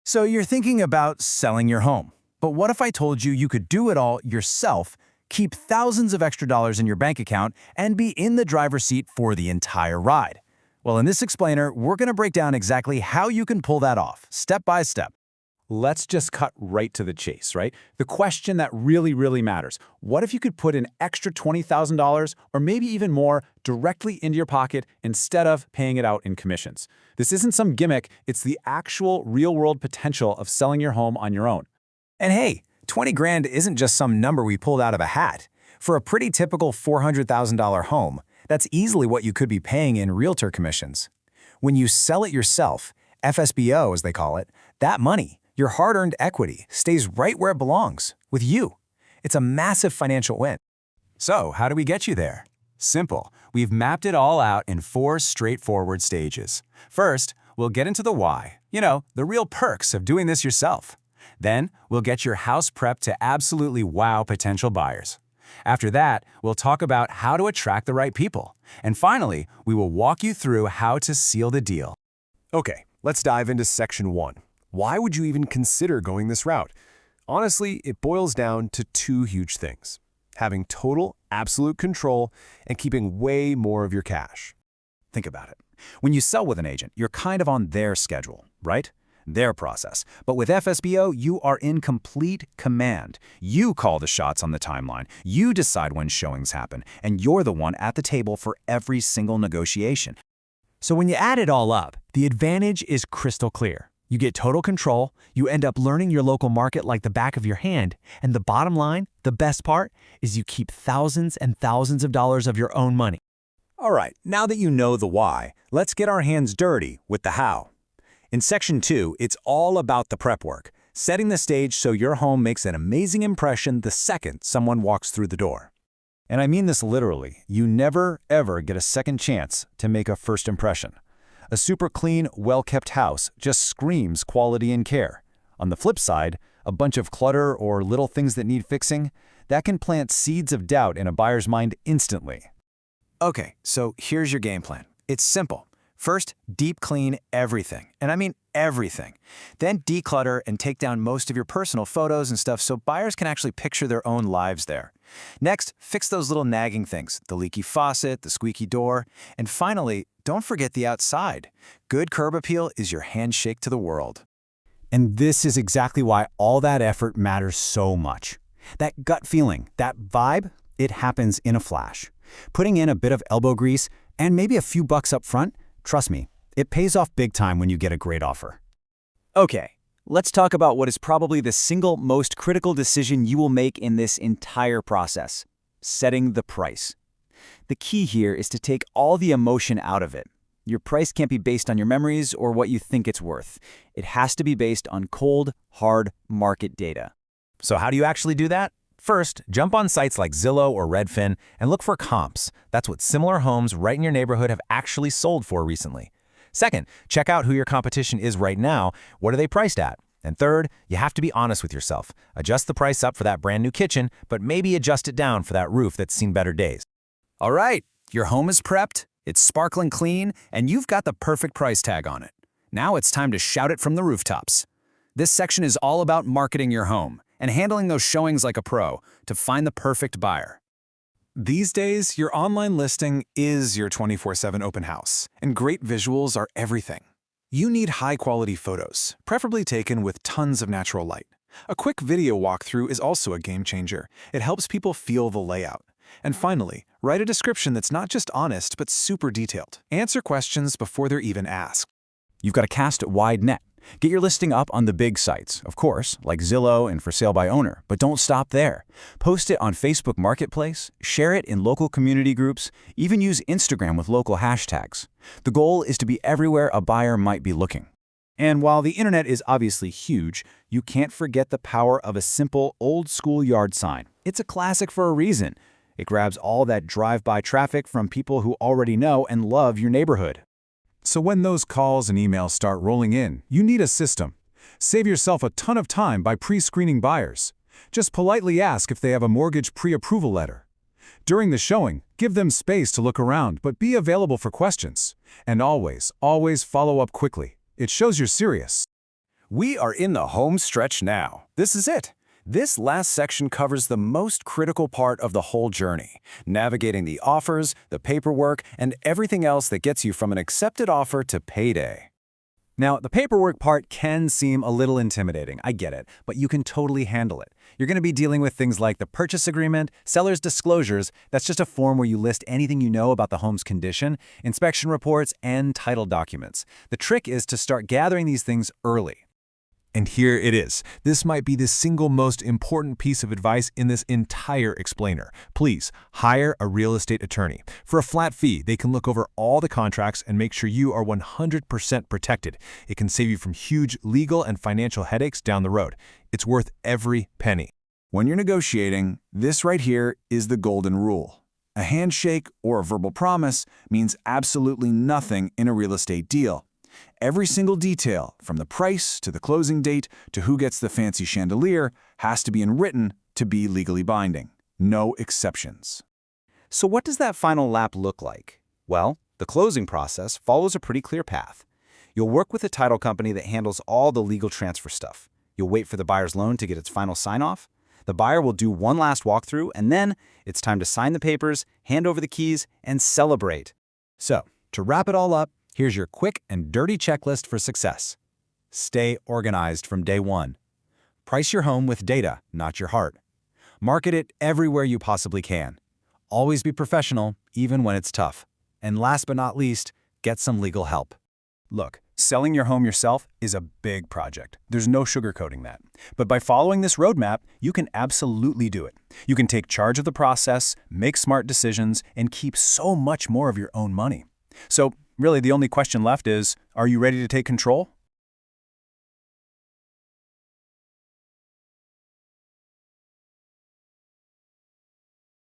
So you're thinking about selling your home. But what if I told you you could do it all yourself, keep thousands of extra dollars in your bank account, and be in the driver's seat for the entire ride? Well, in this explainer, we're going to break down exactly how you can pull that off, step by step. Let's just cut right to the chase, right? The question that really matters. What if you could put an extra $20,000 or maybe even more directly into your pocket instead of paying it out in commissions? This isn't some gimmick, it's the actual real-world potential of selling your home on your own. And hey, 20 grand isn't just some number we pulled out of a hat. For a pretty typical $400,000 home, that's easily what you could be paying in realtor commissions. When you sell it yourself, FSBO as they call it, that money, your hard-earned equity, stays right where it belongs, with you. It's a massive financial win. So, how do we get you there? Simple. We've mapped it all out in 4 straightforward stages. First, we'll get into the why. The real perks of doing this yourself. Then, we'll get your house prepped to absolutely wow potential buyers. After that, we'll talk about how to attract the right people. And finally, we will walk you through how to seal the deal. Okay, let's dive into Section 1. Why would you even consider going this route? Honestly, it boils down to 2 huge things: having total, absolute control and keeping way more of your cash. Think about it. When you sell with an agent, you're kind of on their schedule, right? Their process. But with FSBO, you are in complete command. You call the shots on the timeline, you decide when showings happen, and you're the one at the table for every single negotiation. So when you add it all up, the advantage is crystal clear. You get total control, you end up learning your local market like the back of your hand, and the bottom line, the best part, is you keep thousands and thousands of dollars of your own money. All right, now that you know the why, let's get our hands dirty with the how. In Section 2, it's all about the prep work, setting the stage so your home makes an amazing impression the second someone walks through the door. And I mean this literally. You never, ever get a second chance to make a first impression. A super clean, well-kept house just screams quality and care. On the flip side, a bunch of clutter or little things that need fixing, that can plant seeds of doubt in a buyer's mind instantly. Okay, so here's your game plan. It's simple. First, deep clean everything, and I mean everything. Then declutter and take down most of your personal photos and stuff so buyers can actually picture their own lives there. Next, fix those little nagging things, the leaky faucet, the squeaky door, and finally, don't forget the outside. Good curb appeal is your handshake to the world. And this is exactly why all that effort matters so much. That gut feeling, that vibe, it happens in a flash. Putting in a bit of elbow grease and maybe a few bucks up front, trust me, it pays off big time when you get a great offer. Okay, let's talk about what is probably the single most critical decision you will make in this entire process: setting the price. The key here is to take all the emotion out of it. Your price can't be based on your memories or what you think it's worth. It has to be based on cold, hard market data. So how do you actually do that? First, jump on sites like Zillow or Redfin and look for comps. That's what similar homes right in your neighborhood have actually sold for recently. Second, check out who your competition is right now. What are they priced at? And third, you have to be honest with yourself. Adjust the price up for that brand new kitchen, but maybe adjust it down for that roof that's seen better days. All right, your home is prepped, it's sparkling clean, and you've got the perfect price tag on it. Now it's time to shout it from the rooftops. This section is all about marketing your home and handling those showings like a pro to find the perfect buyer. These days, your online listing is your 24/7 open house, and great visuals are everything. You need high-quality photos, preferably taken with tons of natural light. A quick video walkthrough is also a game changer. It helps people feel the layout. And finally, write a description that's not just honest, but super detailed. Answer questions before they're even asked. You've got to cast a wide net. Get your listing up on the big sites, of course, like Zillow and For Sale by Owner, but don't stop there. Post it on Facebook Marketplace, share it in local community groups, even use Instagram with local hashtags. The goal is to be everywhere a buyer might be looking. And while the internet is obviously huge, you can't forget the power of a simple, old-school yard sign. It's a classic for a reason. It grabs all that drive-by traffic from people who already know and love your neighborhood. So when those calls and emails start rolling in, you need a system. Save yourself a ton of time by pre-screening buyers. Just politely ask if they have a mortgage pre-approval letter. During the showing, give them space to look around, but be available for questions. And always, always follow up quickly. It shows you're serious. We are in the home stretch now. This is it. This last section covers the most critical part of the whole journey, navigating the offers, the paperwork, and everything else that gets you from an accepted offer to payday. Now, the paperwork part can seem a little intimidating, I get it, but you can totally handle it. You're going to be dealing with things like the purchase agreement, seller's disclosures, that's just a form where you list anything you know about the home's condition, inspection reports, and title documents. The trick is to start gathering these things early. And here it is. This might be the single most important piece of advice in this entire explainer. Please hire a real estate attorney. For a flat fee, they can look over all the contracts and make sure you are 100% protected. It can save you from huge legal and financial headaches down the road. It's worth every penny. When you're negotiating, this right here is the golden rule. A handshake or a verbal promise means absolutely nothing in a real estate deal. Every single detail, from the price to the closing date to who gets the fancy chandelier, has to be written to be legally binding. No exceptions. So what does that final lap look like? Well, the closing process follows a pretty clear path. You'll work with a title company that handles all the legal transfer stuff. You'll wait for the buyer's loan to get its final sign-off. The buyer will do one last walkthrough, and then it's time to sign the papers, hand over the keys, and celebrate. So, to wrap it all up, here's your quick and dirty checklist for success. Stay organized from day one. Price your home with data, not your heart. Market it everywhere you possibly can. Always be professional, even when it's tough. And last but not least, get some legal help. Look, selling your home yourself is a big project. There's no sugarcoating that. But by following this roadmap, you can absolutely do it. You can take charge of the process, make smart decisions, and keep so much more of your own money. So, really, the only question left is, are you ready to take control?